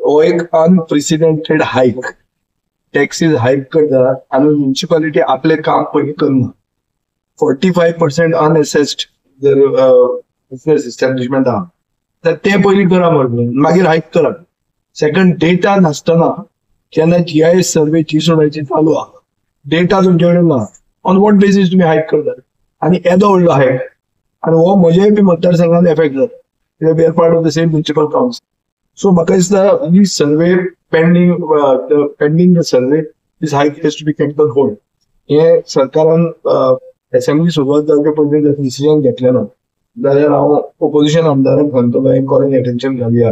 हो एक unprecedented hike taxis hike करता आणि म्युन्सिपालिटी आपले काम पयलीं करना 45% अनएसेस्ड जर बिझनेस इस्टॅब्लिशमेंट आहा तर ते पयलीं करा म्हणून मागीर हाईक करा. सेकंड डेटा नासतना केन्ना GIS सर्वे सोडायची चालू आहा डेटा तुमचे ना ऑन वॉट बेसीस तुम्ही हाईक करतात आणि येदो व्हडलो हाईक आणि हो म्हजेय बी मतदारसंघात एफेक्ट जाता we are part of the same municipal council. So म्हाका दिसता ही survey pending the survey this hike has to be kept on hold. हे सरकारान असेंब्ली सुरवात जावचे पयलीं जर डिसिजन घेतलें ना जाल्यार हांव ओपोजिशन आमदारांक सांगतलो हे कॉलिंग अटेन्शन घालुया.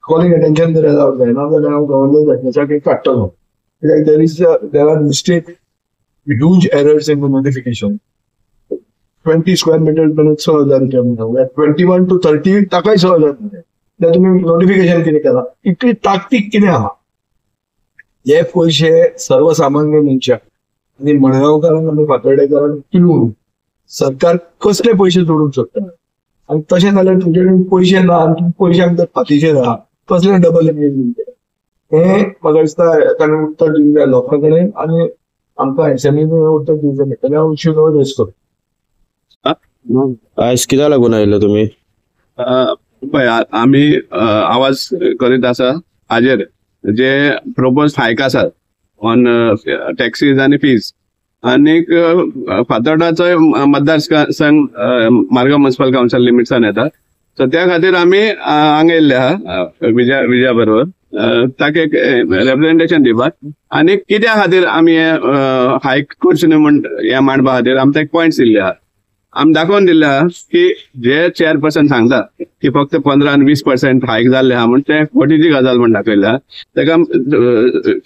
कॉलिंग अटेन्शन जर जायना जाल्यार हांव गव्हर्नर घटनेसाठी काडटलो कित्याक there are mistake huge errors in the notification. 20 square metre 6,000 रुपया 21 to 30 ताकाय 6,000 रुपया. तुम्ही नोटिफिकेशन कितें केला इतली ताकतीक कितें आहा. हे पयशे सर्वसामान्य मनशाक आनी मडगांवकारांक आनी फातर्डेकारांक किलून सरकार कसले पयशे जोडूंक शकता आनी तशें जाल्यार तुमचे कडेन पयशे ना आनी तुम्ही पयशांक जर फाटीचेर आहा कसले डबल एंगेजमेंट हे म्हाका दिसता ताणें उत्तर दिवंक जाय लोकां कडेन आनी आमकां असेंब्लीन उत्तर दिवचें पडटलें. हांव इश्यू नोट रेज करतां. आयज कित्याक लागून आयिल्ले तुमी? आम्ही आवाज करीत आसा हाजेर जे प्रोपोज हायक आसात ऑन टॅक्सीज आणि फीज आनीक फातोर्डाचो मतदारसंघ मारगांव म्युनिसिपल काउन्सिल लिमिट्सान येता सो त्या खातीर आमी हांगा येयल्ले आहा विजया बरोबर ताका एक रिप्रेझेंटेशन दिवपाक आनी कित्या खातीर आमी हायक करचे न्हू म्हण हे मांडपा खातीर आमचे एक पॉयंट्स दिल्ले आहा. आमी दाखोवन दिल्ले आहा की जे चेअरपर्सन सांगता की फक्त 15 आणि 20% हायक जाल्ले आहा म्हण ते खोटीची गजाल म्हण दाखयल्ले आहा. ताका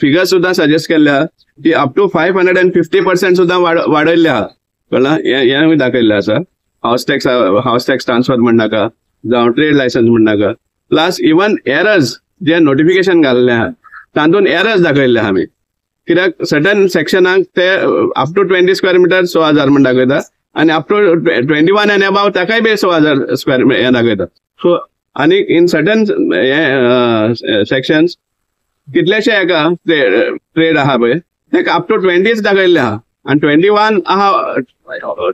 फिगर सुद्धा सजेस्ट केल्ले आहा की अप टू 550% सुद्धा वाडयल्ले आहा. कळ्ळां हे दाखयल्ले आसा. हाऊस टॅक्स ट्रान्सफर म्हण नाका जावं ट्रेड लायसन्स म्हण नाका प्लस इवन एरर्स जे नोटिफिकेशन घाल्ले आहा तातूंत एरर्स दाखयल्ले आहा आमी कित्याक सर्टन सेक्शनाक ते अप टू 20 स्क्वेअर मीटर 6,000 म्हण दाखयता आणि अप टू 21 and above ताकाय बी 6,000 स्क्वेअर हे दाखयता. सो आणि इन सर्टन सेक्शन्स कितलेशे हेका ट्रेड आहा पळय तेका अप टू 20 दाखयल्ले आहा आणि 21 आहा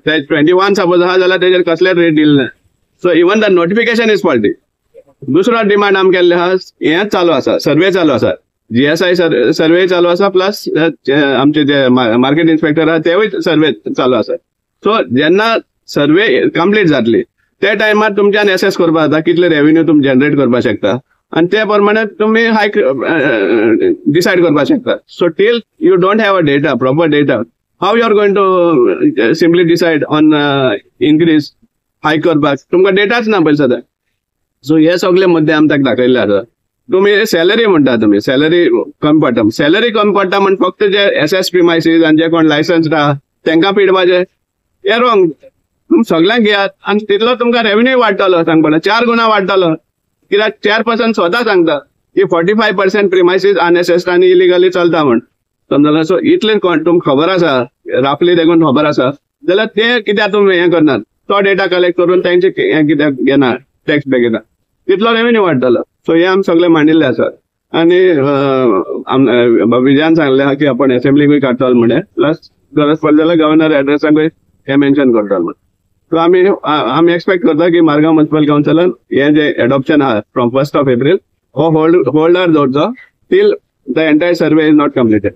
ते 21 सपोज आहा जाल्यार तेजेर कसले रेट दिल्ले. So even the notification is faulty. दुसरो डिमांड आमी केल्ले आहा हे चालू आसा सर्वे चालू आसा GSI सर्वे चालू आसा प्लस आमचे जे मार्केट इन्स्पेक्टर आहा तेवूय सर्वे चालू आसा. सो जेन्ना सर्वे कंप्लीट जातली त्या टायमार तुमच्यान एसेस करपा जाता कितले रेव्हेन्यू तुमी जनरेट करपाक शकता आणि त्या प्रमाणे तुम्ही हायक डिसायड करपाक शकता. So till you don't have a data proper data how you are going to simply decide on increase हायक करपाक तुमकां डेटाच ना पळय सद्या. सो हे सगळे मुद्दे आमी ताका दाखयल्ले आसा. तुम्ही सॅलरी म्हणटा तुम्ही सॅलरी कमी पडटा म्हण फक्त जे SS प्रिमायसीस आणि जे कोण लायसन्स्ड आहा तांकां पिडपाचे हे रॉंग. सगळ्यांक घेयात आणि तितलो तुमकां रेव्हेन्यू वाडटलो सांगपा 4 गुणा वाडटलो कित्याक चेअरपर्सन स्वता सांगता की 45% प्रिमायसीस अनएसेस्ड आणि इलिगली चलता म्हण समजला. सो इतले तुमकां खबर आसा राफली देखून खबर आसा जाल्यार ते कित्याक तुमी हे करनात तो डेटा कलेक्ट करून तांचे कित्याक घेना टॅक्स पे घेता तितलो रेव्हेन्यू वाडटलो. सो हे आमी सगळे मांडिल्ले आसा आणि विजयान सांगले आहा की आपण असेंब्लीकूय काडटलो म्हणे प्लस गरज पडली जाल्यार गव्हर्नर एड्रेसाकूय हे मेन्शन करतलो म्हण. सो आमी एक्सपेक्ट करता की मारगांव म्युनिसिपल काउन्सिलान हे जे एडॉप्शन आहा फ्रॉम 1st of April हो होल्डार दवरचो till the entire survey is not completed.